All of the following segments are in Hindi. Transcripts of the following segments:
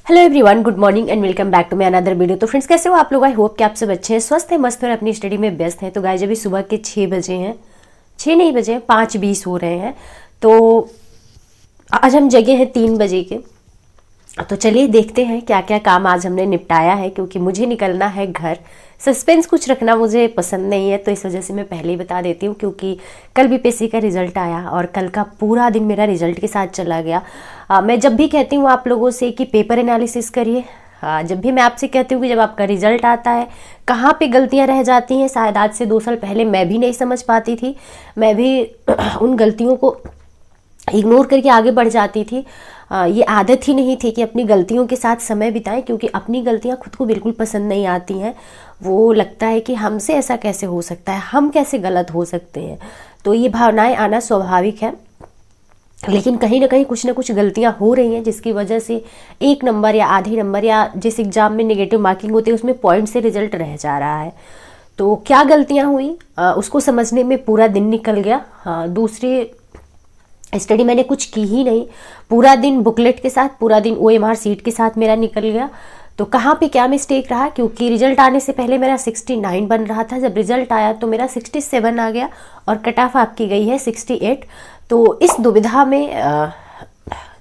Hello everyone, good morning and welcome back to my another video. तो फ्रेंड्स, कैसे हो आप लोग? आई होप कि आप सब अच्छे हैं, स्वस्थ हैं, मस्त हैं और अपनी स्टडी में व्यस्त हैं। तो गाइस, अभी सुबह के 6 बजे हैं, 6 नहीं बजे, 5:20 हो रहे हैं। तो आज हम जगे हैं 3 बजे के। तो चलिए देखते हैं क्या क्या काम आज हमने निपटाया है, क्योंकि मुझे निकलना है घर। सस्पेंस कुछ रखना मुझे पसंद नहीं है, तो इस वजह से मैं पहले ही बता देती हूँ, क्योंकि कल बीपीएससी का रिजल्ट आया और कल का पूरा दिन मेरा रिजल्ट के साथ चला गया। मैं जब भी कहती हूँ आप लोगों से कि पेपर एनालिसिस करिए, जब भी मैं आपसे कहती हूँ कि जब आपका रिजल्ट आता है कहाँ पे गलतियाँ रह जाती हैं, शायद आज से 2 साल पहले मैं भी नहीं समझ पाती थी, मैं भी उन गलतियों को इग्नोर करके आगे बढ़ जाती थी। ये आदत ही नहीं थी कि अपनी गलतियों के साथ समय बिताएं, क्योंकि अपनी गलतियां खुद को बिल्कुल पसंद नहीं आती हैं। वो लगता है कि हमसे ऐसा कैसे हो सकता है, हम कैसे गलत हो सकते हैं। तो ये भावनाएं आना स्वाभाविक है, लेकिन कहीं ना कहीं कुछ ना कुछ गलतियां हो रही हैं, जिसकी वजह से 1 नंबर या आधे नंबर या जिस एग्जाम में नेगेटिव मार्किंग होती है उसमें पॉइंट से रिजल्ट रह जा रहा है। तो क्या गलतियां हुई उसको समझने में पूरा दिन निकल गया। दूसरी स्टडी मैंने कुछ की ही नहीं, पूरा दिन बुकलेट के साथ, पूरा दिन ओएमआर सीट के साथ मेरा निकल गया। तो कहाँ पे क्या मिस्टेक रहा, क्योंकि रिजल्ट आने से पहले मेरा 69 बन रहा था, जब रिजल्ट आया तो मेरा 67 आ गया और कट ऑफ आपकी गई है 68। तो इस दुविधा में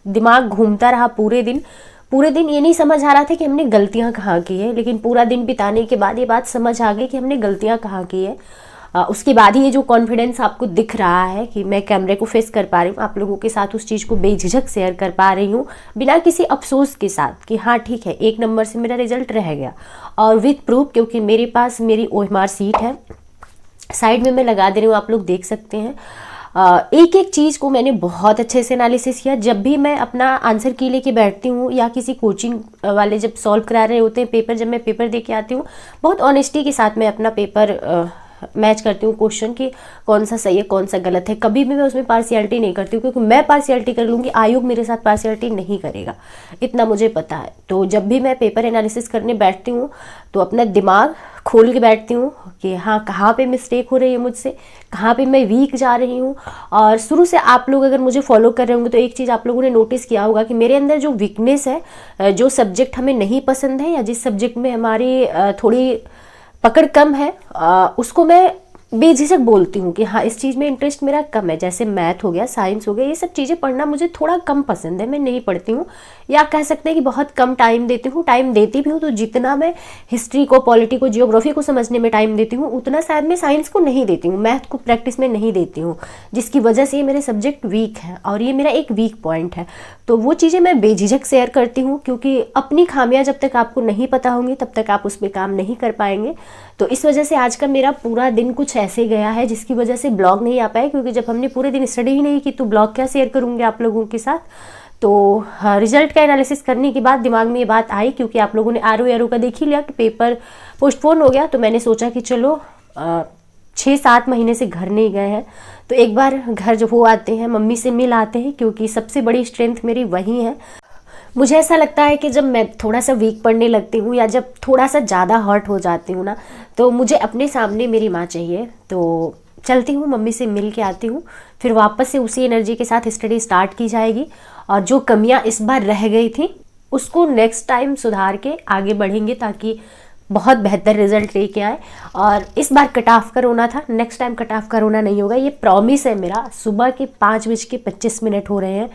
दिमाग घूमता रहा पूरे दिन। पूरे दिन ये नहीं समझ आ रहा था कि हमने गलतियाँ कहाँ की है, लेकिन पूरा दिन बिताने के बाद ये बात समझ आ गई कि हमने गलतियाँ कहाँ की है। उसके बाद ही ये जो कॉन्फिडेंस आपको दिख रहा है कि मैं कैमरे को फेस कर पा रही हूँ, आप लोगों के साथ उस चीज़ को बेझिझक शेयर कर पा रही हूँ, बिना किसी अफसोस के साथ कि हाँ ठीक है, 1 नंबर से मेरा रिजल्ट रह गया, और विथ प्रूफ, क्योंकि मेरे पास मेरी ओएमआर सीट है, साइड में मैं लगा दे रही हूँ, आप लोग देख सकते हैं। एक एक चीज़ को मैंने बहुत अच्छे से एनालिसिस किया। जब भी मैं अपना आंसर की लेके बैठती हूँ या किसी कोचिंग वाले जब सॉल्व करा रहे होते हैं पेपर, जब मैं पेपर दे के आती हूँ, बहुत ऑनेस्टी के साथ मैं अपना पेपर मैच करती हूँ क्वेश्चन कि कौन सा सही है कौन सा गलत है। कभी भी मैं उसमें पार्शियलिटी नहीं करती हूँ, क्योंकि मैं पार्शियलिटी कर लूँगी, आयोग मेरे साथ पार्शियलिटी नहीं करेगा, इतना मुझे पता है। तो जब भी मैं पेपर एनालिसिस करने बैठती हूँ तो अपना दिमाग खोल के बैठती हूँ कि हाँ कहाँ पे मिस्टेक हो रही है मुझसे, कहाँ पे मैं वीक जा रही हूँ। और शुरू से आप लोग अगर मुझे फॉलो कर रहे होंगे तो एक चीज़ आप लोगों ने नोटिस किया होगा कि मेरे अंदर जो वीकनेस है, जो सब्जेक्ट हमें नहीं पसंद है या जिस सब्जेक्ट में हमारी थोड़ी पकड़ कम है, उसको मैं बेझिझक बोलती हूँ कि हाँ इस चीज़ में इंटरेस्ट मेरा कम है। जैसे मैथ हो गया, साइंस हो गया, ये सब चीज़ें पढ़ना मुझे थोड़ा कम पसंद है, मैं नहीं पढ़ती हूँ, या कह सकते हैं कि बहुत कम टाइम देती हूँ। टाइम देती भी हूँ तो जितना मैं हिस्ट्री को, पॉलिटी को, जियोग्राफी को समझने में टाइम देती हूँ, उतना शायद मैं साइंस को नहीं देती हूँ, मैथ को प्रैक्टिस में नहीं देती हूँ, जिसकी वजह से ये मेरे सब्जेक्ट वीक है और ये मेरा एक वीक पॉइंट है। तो वो चीज़ें मैं बेझिझक शेयर करती हूँ, क्योंकि अपनी खामियां जब तक आपको नहीं पता होंगी तब तक आप उस पर काम नहीं कर पाएंगे। तो इस वजह से आज का मेरा पूरा दिन कुछ ऐसे गया है, जिसकी वजह से ब्लॉग नहीं आ पाया, क्योंकि जब हमने पूरे दिन स्टडी ही नहीं की तो ब्लॉग क्या शेयर करूँगी आप लोगों के साथ। तो रिजल्ट का एनालिसिस करने के बाद दिमाग में ये बात आई, क्योंकि आप लोगों ने आरओ का देख ही लिया कि पेपर पोस्टपोन हो गया, तो मैंने सोचा कि चलो 6-7 महीने से घर नहीं गए हैं तो एक बार घर जब वो आते हैं, मम्मी से मिल आते हैं, क्योंकि सबसे बड़ी स्ट्रेंथ मेरी वही है। मुझे ऐसा लगता है कि जब मैं थोड़ा सा वीक पढ़ने लगती हूँ या जब थोड़ा सा ज़्यादा हर्ट हो जाती हूँ ना, तो मुझे अपने सामने मेरी माँ चाहिए। तो चलती हूँ, मम्मी से मिल के आती हूँ, फिर वापस से उसी एनर्जी के साथ स्टडी स्टार्ट की जाएगी, और जो कमियाँ इस बार रह गई थी उसको नेक्स्ट टाइम सुधार के आगे बढ़ेंगे, ताकि बहुत बेहतर रिजल्ट लेके आए। और इस बार कट ऑफ का रोना था, नेक्स्ट टाइम कट ऑफ का रोना नहीं होगा, ये प्रॉमिस है मेरा। सुबह के 5:25 हो रहे हैं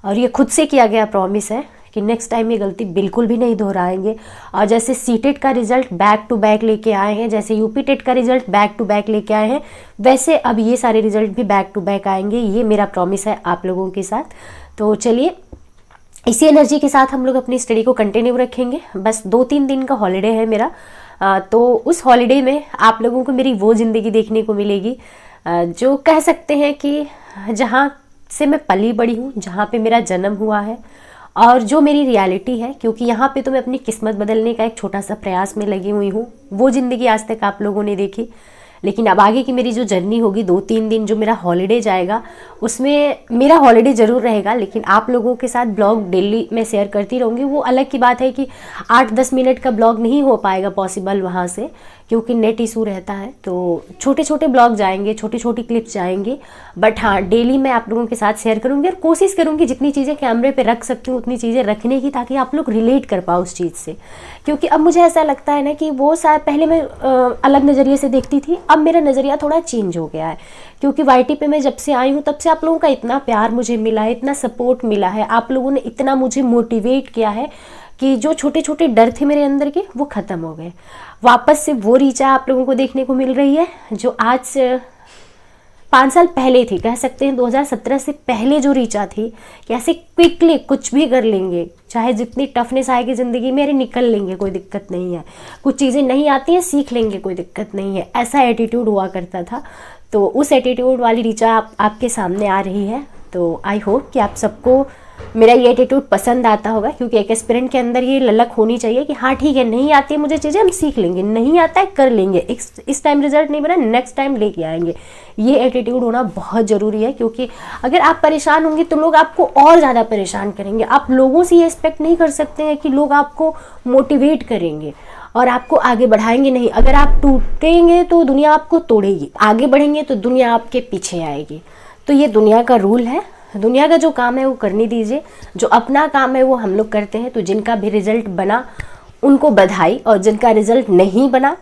और ये खुद से किया गया प्रॉमिस है कि नेक्स्ट टाइम ये गलती बिल्कुल भी नहीं दोहराएंगे। और जैसे सीटेट का रिजल्ट बैक टू बैक लेके आए हैं, जैसे यूपी टेट का रिजल्ट बैक टू बैक लेके आए हैं, वैसे अब ये सारे रिजल्ट भी बैक टू बैक आएंगे, ये मेरा प्रॉमिस है आप लोगों के साथ। तो चलिए इसी एनर्जी के साथ हम लोग अपनी स्टडी को कंटिन्यू रखेंगे। बस 2-3 दिन का हॉलीडे है मेरा, तो उस हॉलीडे में आप लोगों को मेरी वो ज़िंदगी देखने को मिलेगी जो कह सकते हैं कि जहाँ से मैं पली बड़ी हूँ, जहाँ पे मेरा जन्म हुआ है और जो मेरी रियलिटी है, क्योंकि यहाँ पे तो मैं अपनी किस्मत बदलने का एक छोटा सा प्रयास में लगी हुई हूँ। वो ज़िंदगी आज तक आप लोगों ने देखी, लेकिन अब आगे की मेरी जो जर्नी होगी, 2-3 दिन जो मेरा हॉलीडे जाएगा, उसमें मेरा हॉलीडे ज़रूर रहेगा, लेकिन आप लोगों के साथ ब्लॉग डेली मैं शेयर करती रहूँगी। वो अलग की बात है कि 8-10 मिनट का ब्लॉग नहीं हो पाएगा पॉसिबल वहाँ से, क्योंकि नेट इशू रहता है। तो छोटे छोटे ब्लॉग जाएंगे, छोटी छोटी क्लिप्स जाएंगी, बट हाँ डेली मैं आप लोगों के साथ शेयर करूँगी और कोशिश करूँगी जितनी चीज़ें कैमरे पे रख सकती हूँ उतनी चीज़ें रखने की, ताकि आप लोग रिलेट कर पाओ उस चीज़ से। क्योंकि अब मुझे ऐसा लगता है ना कि वो शायद पहले मैं अलग नज़रिए से देखती थी, अब मेरा नज़रिया थोड़ा चेंज हो गया है। क्योंकि वाईटी पे मैं जब से आई हूँ तब से आप लोगों का इतना प्यार मुझे मिला है, इतना सपोर्ट मिला है, आप लोगों ने इतना मुझे मोटिवेट किया है कि जो छोटे छोटे डर थे मेरे अंदर के वो ख़त्म हो गए। वापस से वो रीचा आप लोगों को देखने को मिल रही है जो आज 5 साल पहले थी, कह सकते हैं 2017 से पहले जो रीचा थी कि ऐसे क्विकली कुछ भी कर लेंगे, चाहे जितनी टफनेस आएगी ज़िंदगी में, अरे निकल लेंगे, कोई दिक्कत नहीं है, कुछ चीज़ें नहीं आती हैं सीख लेंगे, कोई दिक्कत नहीं है, ऐसा एटीट्यूड हुआ करता था। तो उस एटीट्यूड वाली रीचा आपके सामने आ रही है। तो आई होप कि आप सबको मेरा ये एटीट्यूड पसंद आता होगा, क्योंकि एक एस्पिरेंट के अंदर ये ललक होनी चाहिए कि हाँ ठीक है, नहीं आती है मुझे चीज़ें, हम सीख लेंगे, नहीं आता है कर लेंगे, इस टाइम रिजल्ट नहीं बना, नेक्स्ट टाइम लेके आएंगे। ये एटीट्यूड होना बहुत ज़रूरी है, क्योंकि अगर आप परेशान होंगे तो लोग आपको और ज़्यादा परेशान करेंगे। आप लोगों से ये एक्सपेक्ट नहीं कर सकते हैं कि लोग आपको मोटिवेट करेंगे और आपको आगे बढ़ाएंगे, नहीं। अगर आप टूटेंगे तो दुनिया आपको तोड़ेगी, आगे बढ़ेंगे तो दुनिया आपके पीछे आएगी। तो ये दुनिया का रूल है, दुनिया का जो काम है वो करने दीजिए, जो अपना काम है वो हम लोग करते हैं। तो जिनका भी रिजल्ट बना उनको बधाई, और जिनका रिजल्ट नहीं बना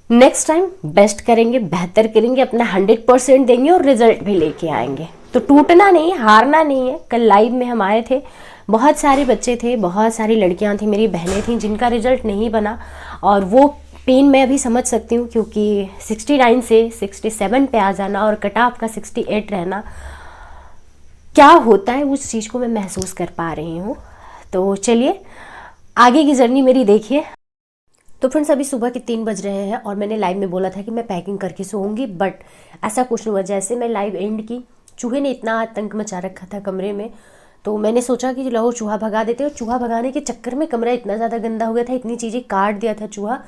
नेक्स्ट टाइम बेस्ट करेंगे, बेहतर करेंगे, अपना 100% देंगे और रिजल्ट भी लेके आएंगे। तो टूटना नहीं, हारना नहीं है। कल लाइव में हम आए थे, बहुत सारे बच्चे थे, बहुत सारी लड़कियां थी, मेरी बहनें थी जिनका रिजल्ट नहीं बना, और वो पेन मैं अभी समझ सकती हूँ, क्योंकि 69 से 67 पे आ जाना और कट ऑफ का 68 रहना क्या होता है, उस चीज़ को मैं महसूस कर पा रही हूँ। तो चलिए आगे की जर्नी मेरी देखिए। तो फ्रेंड्स अभी सुबह के 3 बज रहे हैं और मैंने लाइव में बोला था कि मैं पैकिंग करके सोऊंगी, बट ऐसा कुछ नहीं हुआ। जैसे मैं लाइव एंड की, चूहे ने इतना आतंक मचा रखा था कमरे में, तो मैंने सोचा कि लो चूहा भगा देते, और चूहा भगाने के चक्कर में कमरा इतना ज़्यादा गंदा हो गया था, इतनी चीज़ें काट दिया था चूहा,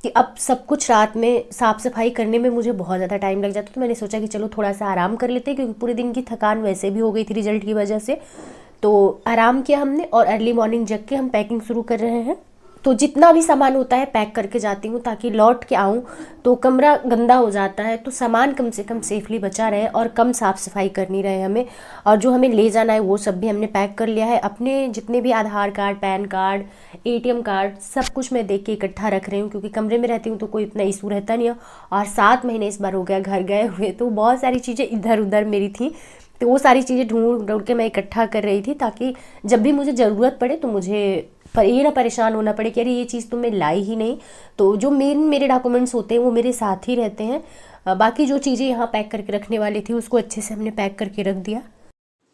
कि अब सब कुछ रात में साफ़ सफाई करने में मुझे बहुत ज़्यादा टाइम लग जाता। तो मैंने सोचा कि चलो थोड़ा सा आराम कर लेते हैं, क्योंकि पूरे दिन की थकान वैसे भी हो गई थी रिजल्ट की वजह से। तो आराम किया हमने और अर्ली मॉर्निंग जग के हम पैकिंग शुरू कर रहे हैं। तो जितना भी सामान होता है पैक करके जाती हूँ, ताकि लौट के आऊँ तो कमरा गंदा हो जाता है, तो सामान कम से कम सेफली बचा रहे और कम साफ़ सफाई करनी रहे हमें। और जो हमें ले जाना है वो सब भी हमने पैक कर लिया है। अपने जितने भी Aadhaar card, PAN card, ATM card, सब कुछ मैं देख के इकट्ठा रख रही हूँ, क्योंकि कमरे में रहती हूँ तो कोई इतना इशू रहता नहीं है। और 7 महीने इस बार हो गया घर गए हुए, तो बहुत सारी चीज़ें इधर उधर मेरी थी, तो वो सारी चीज़ें ढूंढ ढूंढ के मैं इकट्ठा कर रही थी, ताकि जब भी मुझे ज़रूरत पड़े तो मुझे पर ये ना परेशान होना पड़े कि अरे ये चीज़ तो मैं लाई ही नहीं। तो जो मेरे डॉक्यूमेंट्स होते हैं वो मेरे साथ ही रहते हैं। बाकी जो चीज़ें यहाँ पैक करके रखने वाली थी उसको अच्छे से हमने पैक करके रख दिया।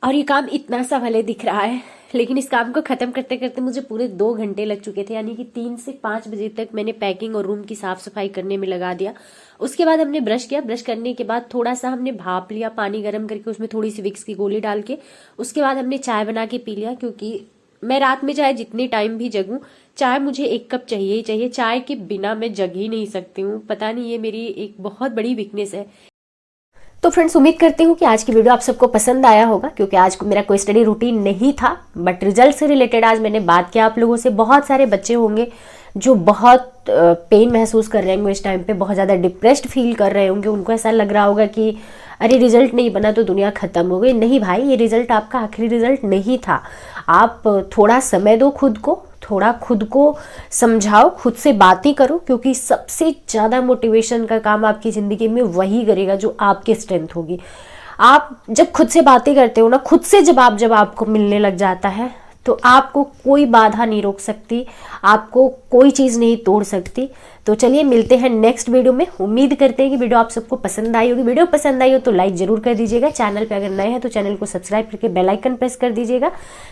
और ये काम इतना सा भले दिख रहा है, लेकिन इस काम को ख़त्म करते करते मुझे पूरे 2 घंटे लग चुके थे, यानी कि 3 से 5 बजे तक मैंने पैकिंग और रूम की साफ़ सफाई करने में लगा दिया। उसके बाद हमने ब्रश किया, ब्रश करने के बाद थोड़ा सा हमने भाप लिया पानी गर्म करके, उसमें थोड़ी सी विक्स की गोली डाल के। उसके बाद हमने चाय बना के पी लिया, क्योंकि मैं रात में चाहे जितने टाइम भी जगूं, चाय मुझे 1 कप चाहिए ही चाहिए। चाय के बिना मैं जग ही नहीं सकती हूँ, पता नहीं, ये मेरी एक बहुत बड़ी वीकनेस है। तो फ्रेंड्स उम्मीद करती हूँ कि आज की वीडियो आप सबको पसंद आया होगा, क्योंकि आज मेरा कोई स्टडी रूटीन नहीं था, बट रिजल्ट से रिलेटेड आज मैंने बात किया आप लोगों से। बहुत सारे बच्चे होंगे जो बहुत पेन महसूस कर रहे होंगे इस टाइम पे, बहुत ज़्यादा डिप्रेस्ड फील कर रहे होंगे, उनको ऐसा लग रहा होगा कि अरे रिजल्ट नहीं बना तो दुनिया ख़त्म हो गई। नहीं भाई, ये रिजल्ट आपका आखिरी रिजल्ट नहीं था। आप थोड़ा समय दो खुद को, थोड़ा खुद को समझाओ, खुद से बातें करो, क्योंकि सबसे ज़्यादा मोटिवेशन का काम आपकी ज़िंदगी में वही करेगा जो आपकी स्ट्रेंथ होगी। आप जब खुद से बातें करते हो ना, खुद से जब आपको मिलने लग जाता है, तो आपको कोई बाधा नहीं रोक सकती, आपको कोई चीज़ नहीं तोड़ सकती। तो चलिए मिलते हैं नेक्स्ट वीडियो में। उम्मीद करते हैं कि वीडियो आप सबको पसंद आई होगी। वीडियो पसंद आई हो तो लाइक जरूर कर दीजिएगा। चैनल पे अगर नए हैं तो चैनल को सब्सक्राइब करके बेल आइकन प्रेस कर दीजिएगा,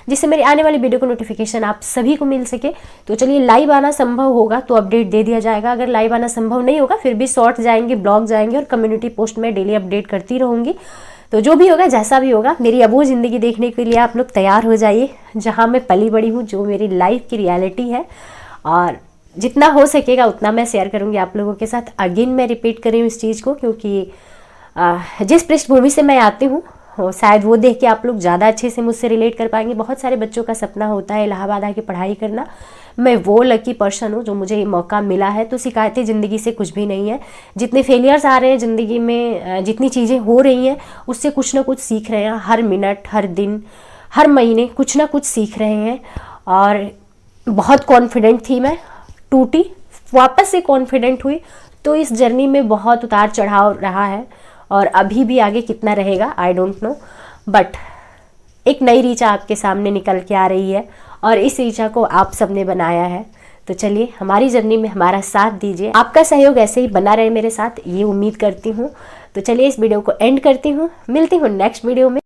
जिससे मेरी आने वाली वीडियो को नोटिफिकेशन आप सभी को मिल सके। तो चलिए, लाइव आना संभव होगा तो अपडेट दे दिया जाएगा, अगर लाइव आना संभव नहीं होगा फिर भी शॉर्ट जाएंगे, ब्लॉग जाएंगे और कम्युनिटी पोस्ट में डेली अपडेट करती रहूँगी। तो जो भी होगा, जैसा भी होगा, मेरी अब वो ज़िंदगी देखने के लिए आप लोग तैयार हो जाइए जहाँ मैं पली बड़ी हूँ, जो मेरी लाइफ की रियलिटी है। और जितना हो सकेगा उतना मैं शेयर करूँगी आप लोगों के साथ। अगेन मैं रिपीट कर रही हूँ इस चीज़ को, क्योंकि जिस पृष्ठभूमि से मैं आती हूँ शायद वो देख के आप लोग ज़्यादा अच्छे से मुझसे रिलेट कर पाएंगे। बहुत सारे बच्चों का सपना होता है इलाहाबाद आके पढ़ाई करना। मैं वो लकी पर्सन हूँ जो मुझे ये मौका मिला है। तो शिकायतें ज़िंदगी से कुछ भी नहीं है। जितने फेलियर्स आ रहे हैं ज़िंदगी में, जितनी चीज़ें हो रही हैं, उससे कुछ ना कुछ सीख रहे हैं। हर मिनट, हर दिन, हर महीने कुछ ना कुछ सीख रहे हैं। और बहुत कॉन्फिडेंट थी मैं, टूटी, वापस से कॉन्फिडेंट हुई। तो इस जर्नी में बहुत उतार चढ़ाव रहा है और अभी भी आगे कितना रहेगा आई डोंट नो, बट एक नई ऋचा आपके सामने निकल के आ रही है और इस ऋचा को आप सबने बनाया है। तो चलिए हमारी जर्नी में हमारा साथ दीजिए। आपका सहयोग ऐसे ही बना रहे मेरे साथ, ये उम्मीद करती हूँ। तो चलिए इस वीडियो को एंड करती हूँ, मिलती हूँ नेक्स्ट वीडियो में।